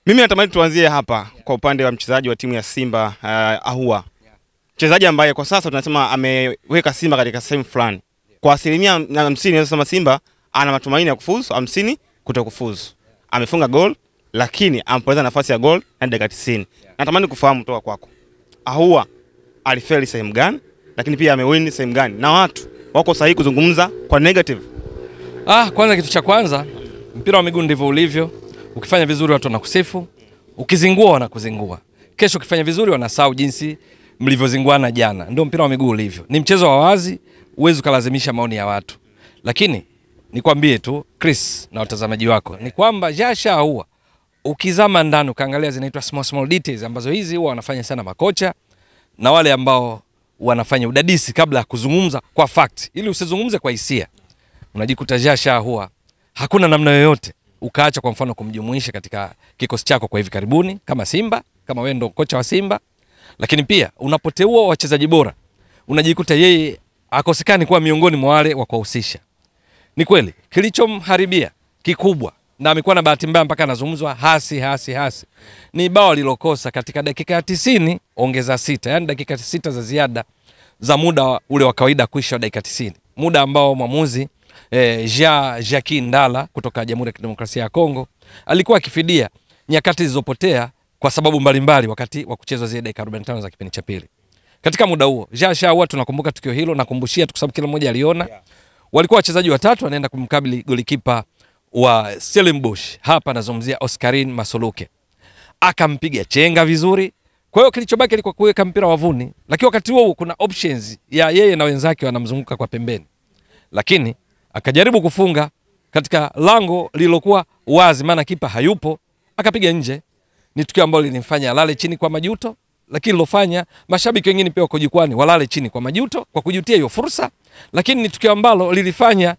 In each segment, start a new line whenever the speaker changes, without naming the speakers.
Mimi natamani tuanzie hapa kwa upande wa mchezaji wa timu ya Simba Ahoua. Mchezaji ambaye kwa sasa tunasema ameweka Simba katika sehemu fulani. Kwa 50% nasema Simba ana matumaini ya kufuzu, 50 kutokufuzu. Amefunga goal lakini ampoteza nafasi ya goal na dakika 90. Natamani kufahamu kutoka kwako. Ahoua alifeli sehemu gani, lakini pia amewin sehemu gani? Na watu wako sahihi kuzungumza kwa negative.
Kwanza kitu cha kwanza, mpira wa miguu ndivyo ulivyo. Ukifanya vizuri watu wanakusifu, ukizingua wanakuzingua. Kesho ukifanya vizuri wanasahau jinsi mlivyozinguana jana. Ndio mpira wa miguu ulivyo. Ni mchezo wa wazi, uwezo kalazimisha maoni ya watu. Lakini nikwambie tu Chris na watazamaji wako, ni kwamba Jasha Ahoua ukizama ndani ukaangalia zinaitwa small details ambazo hizi huwa wanafanya sana makocha na wale ambao wanafanya udadisi kabla ya kuzungumza kwa fact, ili usizungumze kwa hisia. Unajikuta Jasha Ahoua hakuna namna yoyote ukaacha kwa mfano kumjumuisha katika kikosi chako kwa hivi karibuni kama Simba, kama wewe ndo kocha wa Simba. Lakini pia unapoteua wachezaji bora unajikuta yeye akosekani kuwa miongoni mwa wale wa kuhusisha. Ni kweli kilichomharibia kikubwa na amekuwa na bahati mbaya mpaka anazungumzwa hasi ni bao lilokosa katika dakika ya 90 ongeza 6, yani dakika 6 za ziada za muda ule wa kawaida kuisha dakika 90, muda ambao mwamuzi Jacques Ndala kutoka Jamhuri ya Kidemokrasia ya Kongo alikuwa akifidia nyakati zilizopotea kwa sababu mbalimbali wakati wa kucheza zile dakika 45 za kipindi cha pili. Katika muda huo Jasha Ahoua tunakumbuka tukio hilo, nakumbushia kwa sababu kila mmoja aliona, walikuwa wachezaji watatu wanaenda kumkabili golikipa wa Stellenbosch, hapa nazungumzia Oscarine Masoluke. Akampiga chenga vizuri. Kwa hiyo kilichobaki ilikuwa kuweka mpira wavuni, lakini wakati huo kuna options ya yeye na wenzake wanamzunguka kwa pembeni. Lakini akajaribu kufunga katika lango lililokuwa wazi, maana kipa hayupo, akapiga nje. Ni tukio ambalo lilimfanya alale chini kwa majuto, lakini lilofanya mashabiki wengine pia wako jukwani walale chini kwa majuto kwa kujutia hiyo fursa. Lakini ni tukio ambalo lilifanya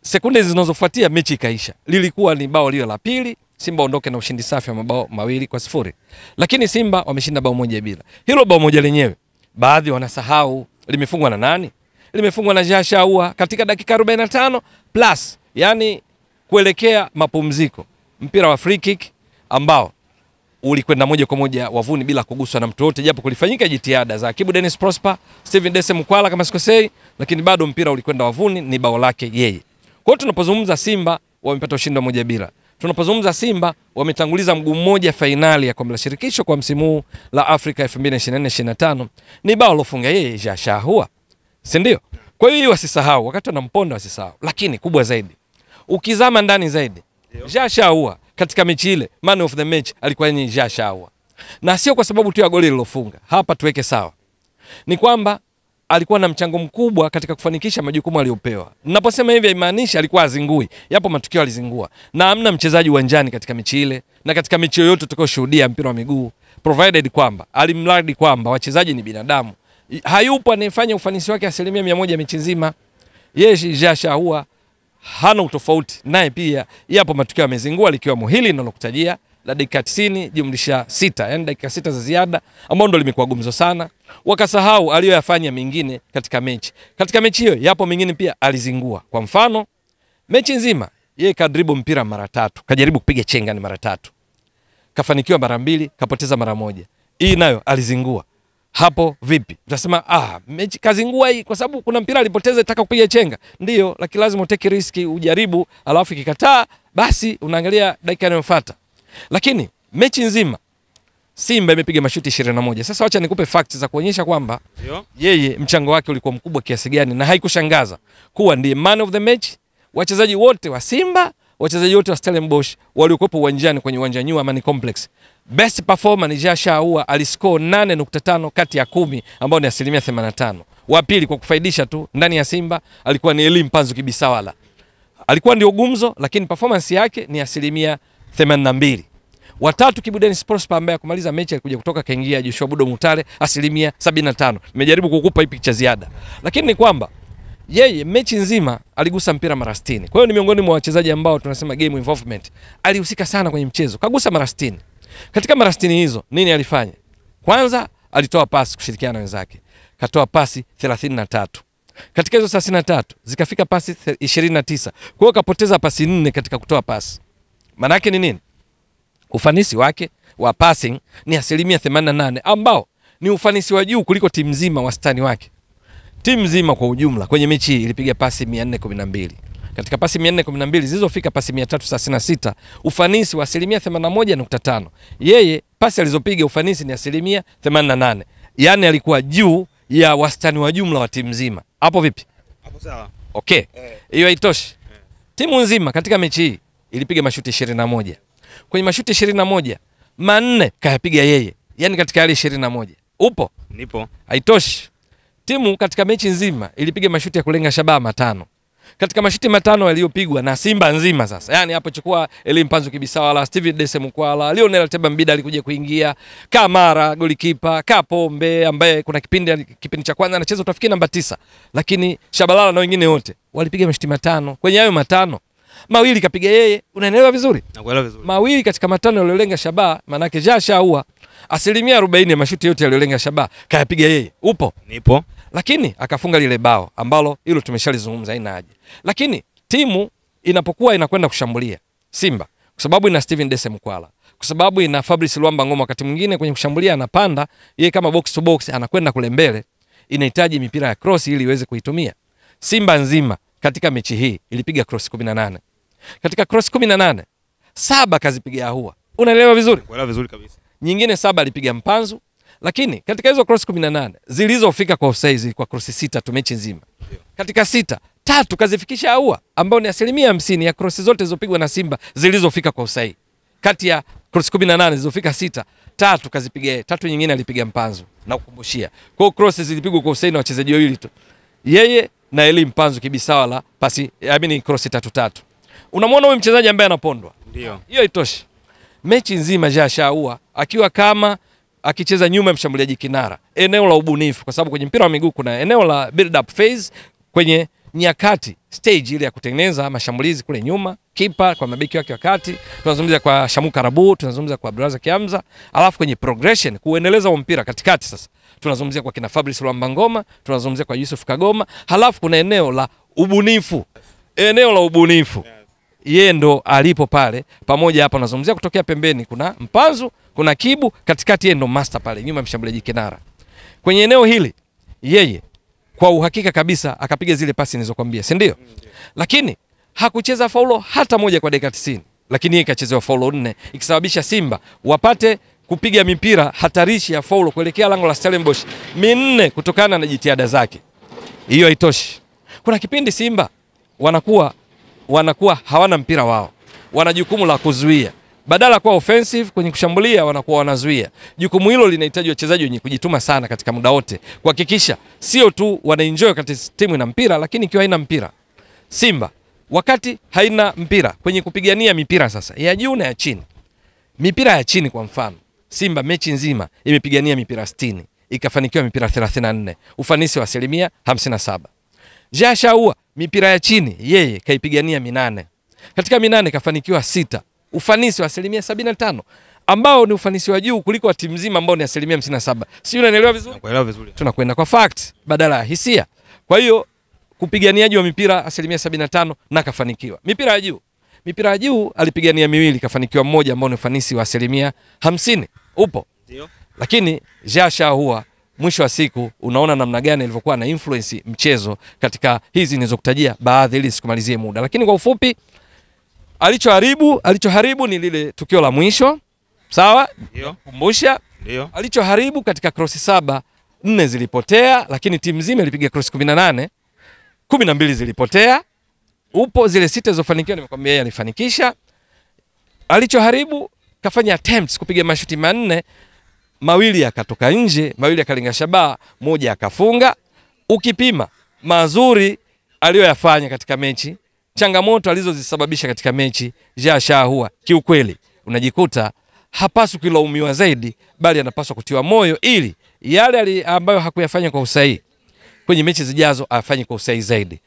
sekunde zinazofuatia mechi ikaisha. Lilikuwa ni bao lile la pili, Simba ondoke na ushindi safi wa mabao 2-0. Lakini Simba wameshinda bao 1-0. Hilo bao moja lenyewe baadhi wanasahau limefungwa na nani? Limefungwa na Jasha Ahoua katika dakika 45 plus, yani kuelekea mapumziko. Mpira wa free kick ambao ulikwenda moja kwa moja wavuni bila kuguswa na mtu yote, japo kulifanyika jitihada za Kibu Dennis Prosper, Steven Dese Mkwala kama sikosei, lakini bado mpira ulikwenda wavuni, ni bao lake yeye. Kwa hiyo tunapozungumza Simba wamepata ushindi wa 1-0. Tunapozungumza Simba wametanguliza mguu mmoja finali ya kombe la shirikisho kwa msimu huu la Afrika 2024-2025, ni bao lofunga yeye Jasha Ahoua. Si ndio? Kwa hiyo wasisahau wakati wanamponda, wasisahau. Lakini kubwa zaidi, ukizama ndani zaidi, Jasha Ahoua katika mechi ile man of the match alikuwa ni Jasha Ahoua. Na sio kwa sababu tu ya goli lilofunga. Hapa tuweke sawa. Ni kwamba alikuwa na mchango mkubwa katika kufanikisha majukumu aliyopewa. Ninaposema hivi haimaanishi alikuwa azingui. Yapo matukio alizingua. Na hamna mchezaji uwanjani katika mechi ile na katika mechi yoyote tutakayoshuhudia mpira wa miguu provided kwamba alimradi kwamba wachezaji ni binadamu, hayupo anayefanya ufanisi wake 100% mechi nzima. Yeye Jasha Ahoua hana utofauti naye, pia yapo matukio amezingua, likiwa hili ninalokutajia la dakika 90 jumlisha 6, yani dakika 6 za ziada ambao ndo limekuwa gumzo sana. Wakasahau aliyoyafanya mengine katika mechi. Katika mechi hiyo yapo mengine pia alizingua. Kwa mfano, mechi nzima yeye kadribu mpira mara 3, kajaribu kupiga chenga ni mara 3. Kafanikiwa mara 2, kapoteza mara 1. Hii nayo alizingua. Hapo vipi? Utasema mechi kazingua hii kwa sababu kuna mpira alipoteza itaka kupiga chenga. Ndio, lakini lazima uteke riski, ujaribu, alafu ikikataa basi unaangalia dakika inayofuata. Lakini mechi nzima Simba imepiga mashuti 21. Sasa acha nikupe facts za kuonyesha kwamba yeye mchango wake ulikuwa mkubwa kiasi gani, na haikushangaza kuwa ndiye man of the match. Wachezaji wote wa Simba, wachezaji wote wa Stellenbosch waliokuwa uwanjani kwenye uwanja New Amani Complex, best performer ni Jasha Ahoua, aliscore 8.5 kati ya 10 ambao ni 85%. Wa pili kwa kufaidisha tu ndani ya Simba alikuwa ni Elie Mpanzu Kibisawala. Alikuwa ndio gumzo, lakini performance yake ni 82%. Watatu Kibu Dennis Prosper ambaye kumaliza mechi alikuja kutoka kaingia Joshua Budo Mutale 75%. Nimejaribu kukupa hii picha ziada. Lakini ni kwamba yeye mechi nzima aligusa mpira mara 60. Kwa hiyo ni miongoni mwa wachezaji ambao tunasema game involvement. Alihusika sana kwenye mchezo. Kagusa mara 60. Katika mara 60 hizo nini alifanya? Kwanza alitoa pasi kushirikiana na wenzake. Katoa pasi 33. Katika hizo 33 zikafika pasi 29. Kwa hiyo kapoteza pasi 4 katika kutoa pasi. Maana yake ni nini? ufanisi wake wa passing ni 88%, ambao ni ufanisi wa juu kuliko timu nzima wastani wake. Timu nzima kwa ujumla kwenye mechi hii ilipiga pasi 412. Katika pasi 412 zilizofika pasi 336, ufanisi wa 81.5. Yeye pasi alizopiga ufanisi ni 88%. Yaani alikuwa juu ya wastani wa jumla wa timu nzima. Hapo vipi?
Hapo sawa.
Okay. Hiyo haitoshi. Timu nzima katika mechi hii ilipiga mashuti 21. Kwenye mashuti 21, 4 kayapiga yeye. Yaani katika hali 21. Upo?
Nipo.
Haitoshi. Timu katika mechi nzima ilipiga mashuti ya kulenga shabaha 5. Katika mashuti 5 yaliyopigwa na Simba nzima sasa. Yaani hapo chukua Elim Panzu Kibisawala, Steven Dese Mukwala, Lionel Teba Mbida alikuja kuingia, Kamara golikipa, Kapombe ambaye kuna kipindi cha kwanza anacheza utafikiri namba 9. Lakini Shabalala na wengine wote walipiga mashuti 5. Kwenye hayo 5, 2 kapiga yeye. Unaelewa vizuri?
Nakuelewa vizuri.
2 katika 5 yaliolenga shabaha, maana yake jashaua 40% ya mashuti yote yaliolenga shabaha kayapiga yeye. Upo?
Nipo.
Lakini akafunga lile bao ambalo hilo tumeshalizungumza, haina haja. Lakini timu inapokuwa inakwenda kushambulia, Simba kwa sababu ina Steven Dese Mukwala, kwa sababu ina Fabrice Luamba Ngoma, wakati mwingine kwenye kushambulia anapanda yeye kama box to box, anakwenda kule mbele, inahitaji mipira ya cross ili iweze kuitumia. Simba nzima katika mechi hii ilipiga cross 18. Katika cross 18, 7 kazipiga Ahua. Unaelewa vizuri?
Nakuelewa vizuri kabisa.
Nyingine 7 alipiga Mpanzu. Lakini katika hizo cross 18 zilizofika kwa offside kwa cross 6 tu mechi nzima. Katika 6, 3 kazifikisha Ahua, ambao ni 50% ya cross zote zilizopigwa na Simba zilizofika kwa offside. Kati ya cross 18 zilizofika 6, 3 kazipiga yeye, 3 nyingine alipiga Mpanzu na kukumbushia. Kwa hiyo cross zilipigwa kwa offside na wachezaji wawili tu. Yeye na Elim Panzu Kibisawala pasi, cross 3-3. Unamwona huyu mchezaji ambaye anapondwa?
Ndio.
Hiyo haitoshi. Mechi nzima Jashaua akiwa kama akicheza nyuma ya mshambuliaji kinara, eneo la ubunifu, kwa sababu kwenye mpira wa miguu kuna eneo la build up phase, kwenye nyakati stage ile ya kutengeneza mashambulizi kule nyuma, kipa kwa mabeki wake wakati, tunazungumzia kwa Shamuka Rabu, tunazungumzia kwa Braza Kiamza, alafu kwenye progression kuendeleza mpira katikati sasa tunazungumzia kwa kina Fabrice Luamba Ngoma, tunazungumzia kwa Yusuf Kagoma, halafu kuna eneo la ubunifu. Eneo la ubunifu yeye ndo alipo pale pamoja. Hapa nazungumzia kutokea pembeni kuna Mpanzu, kuna Kibu, katikati yeye ndo master pale nyuma mshambuliaji kinara. Kwenye eneo hili yeye kwa uhakika kabisa akapiga zile pasi nilizokuambia, si ndio? Lakini hakucheza faulo hata moja kwa dakika 90, lakini yeye kachezewa faulo 4, ikisababisha Simba wapate kupiga mipira hatarishi ya faulo kuelekea lango la Stellenbosch 4 kutokana na jitihada zake. Hiyo haitoshi. Kuna kipindi Simba wanakuwa hawana mpira wao, wana jukumu la kuzuia. Badala kuwa offensive kwenye kushambulia, wanakuwa wanazuia. Jukumu hilo linahitaji wachezaji wenye kujituma sana katika muda wote, kuhakikisha sio tu wanaenjoy wakati timu ina mpira, lakini ikiwa haina mpira. Simba wakati haina mpira kwenye kupigania mipira sasa ya juu na ya chini, mipira ya chini kwa mfano, Simba mechi nzima imepigania mipira 60, ikafanikiwa mipira 34, ufanisi wa 57%. Jashaua mipira ya chini yeye kaipigania 8. Katika 8 kafanikiwa 6, ufanisi wa 75%, ambao ni ufanisi wa juu kuliko wa timu nzima ambao ni 57%. Sio, unaelewa vizuri?
Nakuelewa vizuri.
Tunakwenda kwa fact badala ya hisia. Kwa hiyo kupiganiaji wa mipira 75% na kafanikiwa. Mipira ya juu alipigania 2, kafanikiwa 1 ambao ni ufanisi wa 50%. Upo?
Ndio.
Lakini Jashaua mwisho wa siku unaona namna gani ilivyokuwa na influence mchezo katika hizi nilizokutajia baadhi, ili sikumalizie muda. Lakini kwa ufupi alichoharibu ni lile tukio la mwisho. Sawa?
Ndio.
Kumbusha.
Ndio.
Alichoharibu katika cross 7, 4 zilipotea, lakini timu nzima ilipiga cross 18, 12 zilipotea. Upo zile 6 zilizofanikiwa nimekwambia yeye alifanikisha. Alichoharibu kafanya attempts kupiga mashuti 4, 2 yakatoka nje, 2 yakalenga shabaha, 1 akafunga. Ukipima mazuri aliyoyafanya katika mechi, changamoto alizozisababisha katika mechi, Jashaua kiukweli unajikuta hapaswi kulaumiwa zaidi, bali anapaswa kutiwa moyo ili yale ambayo hakuyafanya kwa usahihi kwenye mechi zijazo afanye kwa usahihi zaidi.